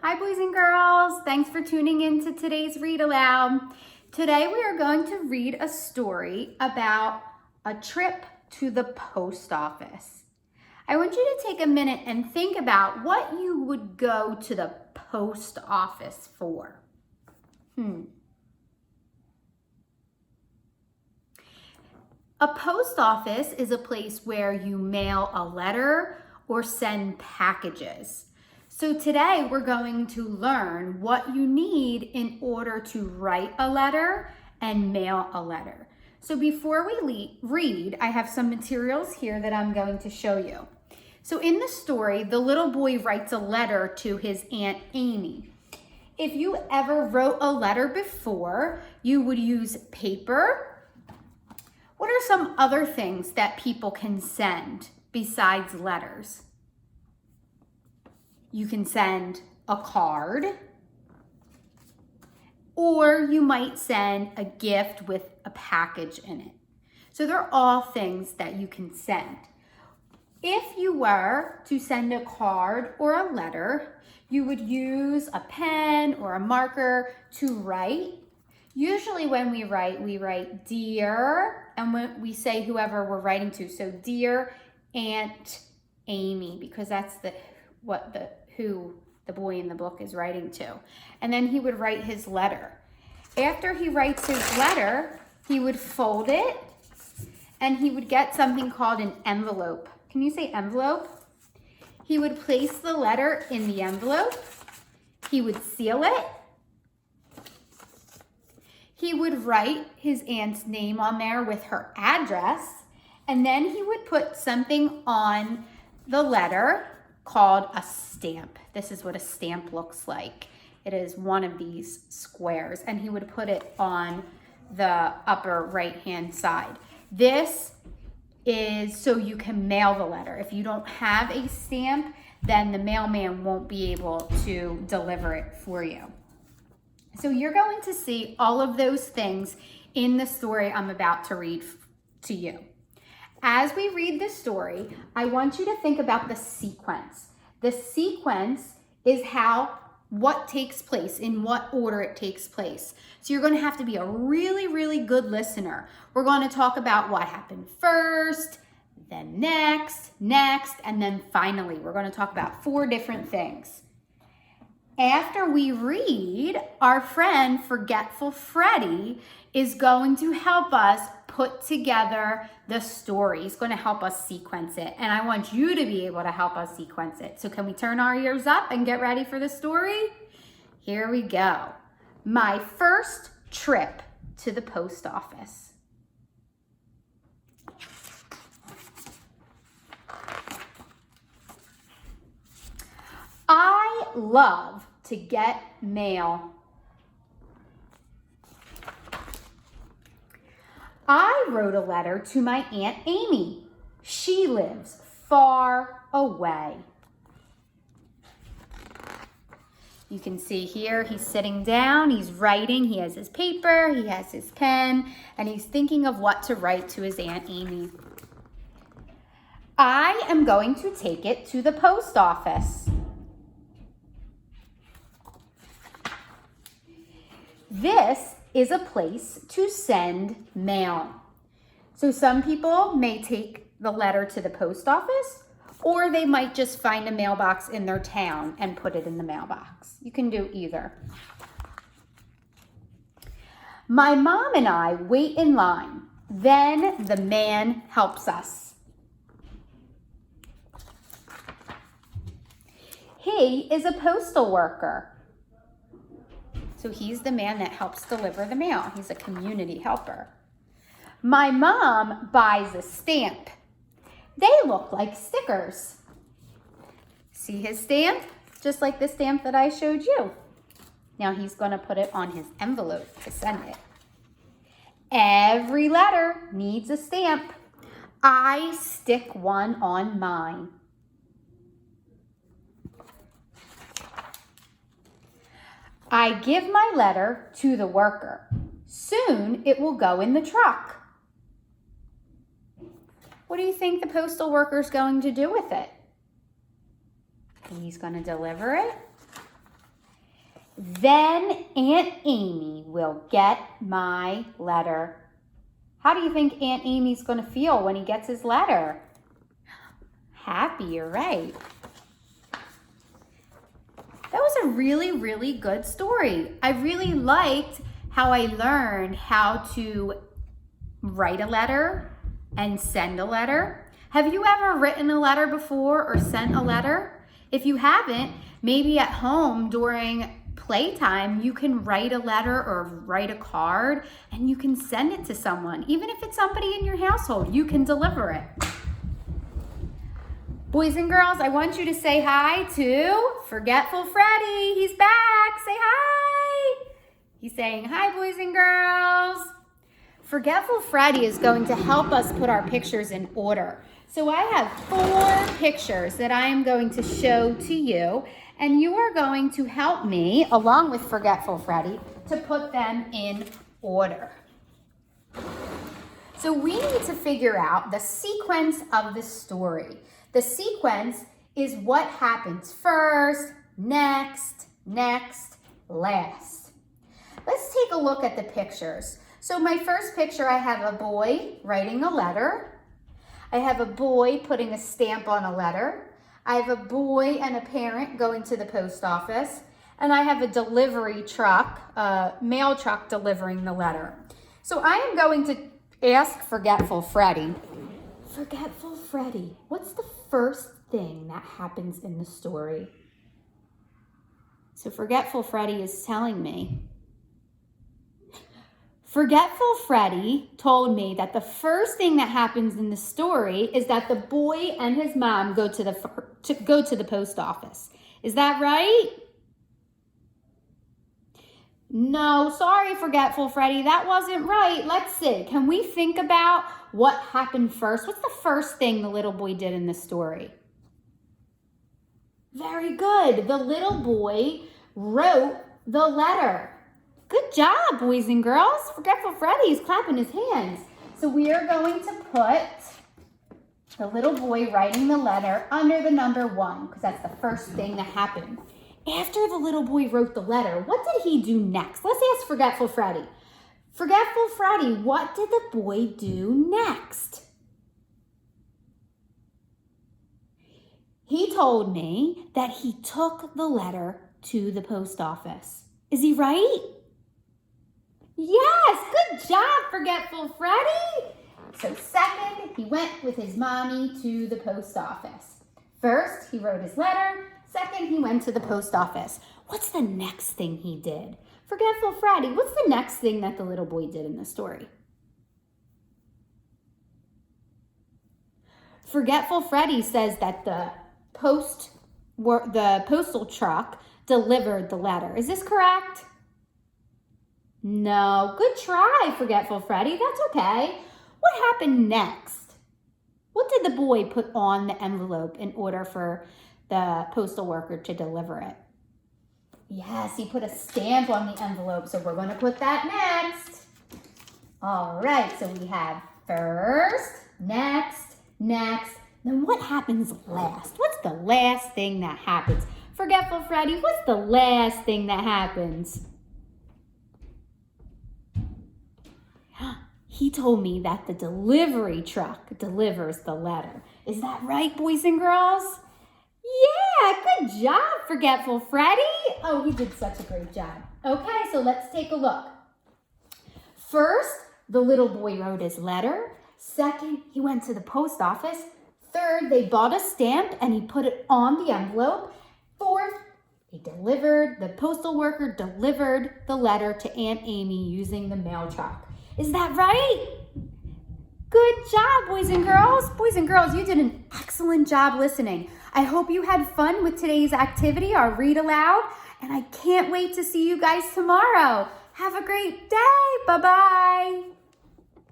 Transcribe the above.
Hi boys and girls, thanks for tuning in to today's Read Aloud. Today we are going to read a story about a trip to the post office. I want you to take a minute and think about what you would go to the post office for. A post office is a place where you mail a letter or send packages. So today we're going to learn what you need in order to write a letter and mail a letter. So before we read, I have some materials here that I'm going to show you. So in the story, the little boy writes a letter to his Aunt Amy. If you ever wrote a letter before, you would use paper. What are some other things that people can send besides letters? You can send a card, or you might send a gift with a package in it. So they're all things that you can send. If you were to send a card or a letter, you would use a pen or a marker to write. Usually when we write dear, and when we say whoever we're writing to. So dear Aunt Amy, because that's who the boy in the book is writing to. And then he would write his letter. After he writes his letter, he would fold it and he would get something called an envelope. Can you say envelope? He would place the letter in the envelope. He would seal it. He would write his aunt's name on there with her address, and then he would put something on the letter called a stamp. This is what a stamp looks like. It is one of these squares, and he would put it on the upper right-hand side. This is so you can mail the letter. If you don't have a stamp, then the mailman won't be able to deliver it for you. So you're going to see all of those things in the story I'm about to read to you. As we read the story, I want you to think about the sequence. The sequence is what takes place, in what order it takes place. So you're going to have to be a really, really good listener. We're going to talk about what happened first, then next, and then finally. We're going to talk about 4 different things. After we read, our friend Forgetful Freddie is going to help us put together the story. He's going to help us sequence it, and I want you to be able to help us sequence it. So can we turn our ears up and get ready for the story? Here we go. My first trip to the post office. I love to get mail. I wrote a letter to my Aunt Amy. She lives far away. You can see here he's sitting down, he's writing, he has his paper, he has his pen, and he's thinking of what to write to his Aunt Amy. I am going to take it to the post office. This is a place to send mail. So some people may take the letter to the post office, or they might just find a mailbox in their town and put it in the mailbox. You can do either. My mom and I wait in line. Then the man helps us. He is a postal worker. So he's the man that helps deliver the mail. He's a community helper. My mom buys a stamp. They look like stickers. See his stamp? Just like the stamp that I showed you. Now he's going to put it on his envelope to send it. Every letter needs a stamp. I stick one on mine. I give my letter to the worker. Soon it will go in the truck. What do you think the postal worker's going to do with it? He's going to deliver it Then Aunt Amy will get my letter. How do you think Aunt Amy's going to feel when he gets his letter? Happy, you're right. That was a really, really good story. I really liked how I learned how to write a letter and send a letter. Have you ever written a letter before or sent a letter? If you haven't, maybe at home during playtime, you can write a letter or write a card and you can send it to someone. Even if it's somebody in your household, you can deliver it. Boys and girls, I want you to say hi to Forgetful Freddie. He's back. Say hi. He's saying hi, boys and girls. Forgetful Freddie is going to help us put our pictures in order. So I have 4 pictures that I am going to show to you, and you are going to help me, along with Forgetful Freddie, to put them in order. So we need to figure out the sequence of the story. The sequence is what happens first, next, last. Let's take a look at the pictures. So my first picture, I have a boy writing a letter. I have a boy putting a stamp on a letter. I have a boy and a parent going to the post office. And I have a delivery truck, a mail truck delivering the letter. So I am going to ask Forgetful Freddie. Forgetful Freddie, what's the first thing that happens in the story? So Forgetful Freddie is telling me. Forgetful Freddie told me that the first thing that happens in the story is that the boy and his mom go to the post office. Is that right? No, sorry, Forgetful Freddie, that wasn't right. Let's see. Can we think about what happened first? What's the first thing the little boy did in the story? Very good. The little boy wrote the letter. Good job, boys and girls. Forgetful Freddie is clapping his hands. So we are going to put the little boy writing the letter under the number 1 because that's the first thing that happened. After the little boy wrote the letter, what did he do next? Let's ask Forgetful Freddie. Forgetful Freddie, what did the boy do next? He told me that he took the letter to the post office. Is he right? Yes, good job, Forgetful Freddie. So second, he went with his mommy to the post office. First, he wrote his letter. Second, he went to the post office. What's the next thing he did? Forgetful Freddie, what's the next thing that the little boy did in the story? Forgetful Freddie says that the postal truck delivered the letter. Is this correct? No. Good try, Forgetful Freddie. That's okay. What happened next? What did the boy put on the envelope in order for the postal worker to deliver it? Yes, he put a stamp on the envelope, so we're going to put that next. All right, so we have first, next. Then what happens last? What's the last thing that happens? Forgetful Freddie, what's the last thing that happens? He told me that the delivery truck delivers the letter. Is that right, boys and girls? Yeah, good job, Forgetful Freddie. Oh, he did such a great job. Okay, so let's take a look. First, the little boy wrote his letter. Second, he went to the post office. Third, they bought a stamp and he put it on the envelope. Fourth, the postal worker delivered the letter to Aunt Amy using the mail truck. Is that right? Good job, boys and girls. Boys and girls, you did an excellent job listening. I hope you had fun with today's activity, our read aloud, and I can't wait to see you guys tomorrow. Have a great day. Bye-bye.